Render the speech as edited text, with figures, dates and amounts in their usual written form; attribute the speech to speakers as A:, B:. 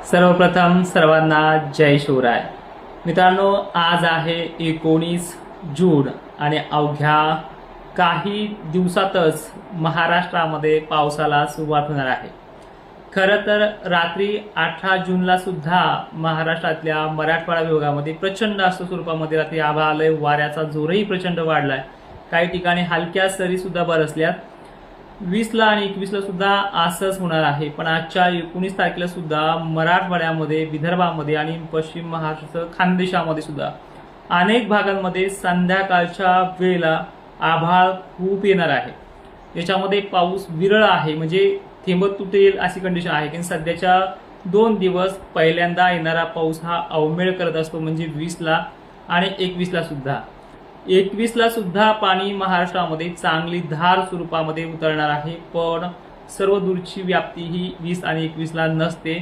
A: सर्वप्रथम सर्वांना जय शिवराय. मित्रांनो, आज आहे 19 जून आणि अवघ्या काही दिवसातच महाराष्ट्रामध्ये पावसाला सुरुवात होणार आहे. खरं तर रात्री 18 जूनला सुद्धा महाराष्ट्रातल्या मराठवाडा विभागामध्ये प्रचंड असं स्वरूपामध्ये रात्री आभाळ आलंय. वाऱ्याचा जोरही प्रचंड वाढलाय. काही ठिकाणी हलक्या सरी सुद्धा बरसल्यात. 20ला आणि 21ला सुद्धा असंच होणार आहे. पण आजच्या 19 तारखेला सुद्धा मराठवाड्यामध्ये, विदर्भामध्ये आणि पश्चिम महाराष्ट्र खानदेशामध्ये सुद्धा अनेक भागांमध्ये संध्याकाळच्या वेळेला आभाळ खूप येणार आहे. याच्यामध्ये पाऊस विरळ आहे, म्हणजे थेंबत तुटेल अशी कंडिशन आहे. की सध्याच्या 2 दिवस पहिल्यांदा येणारा पाऊस हा अवमेळ करत असतो, म्हणजे 20ला आणि 21ला सुद्धा. 21ला सुद्धा पाणी महाराष्ट्रामध्ये चांगली धार स्वरूपामध्ये उतरणार आहे. पण सर्व दूरची व्याप्ती ही 20 आणि 21ला नसते.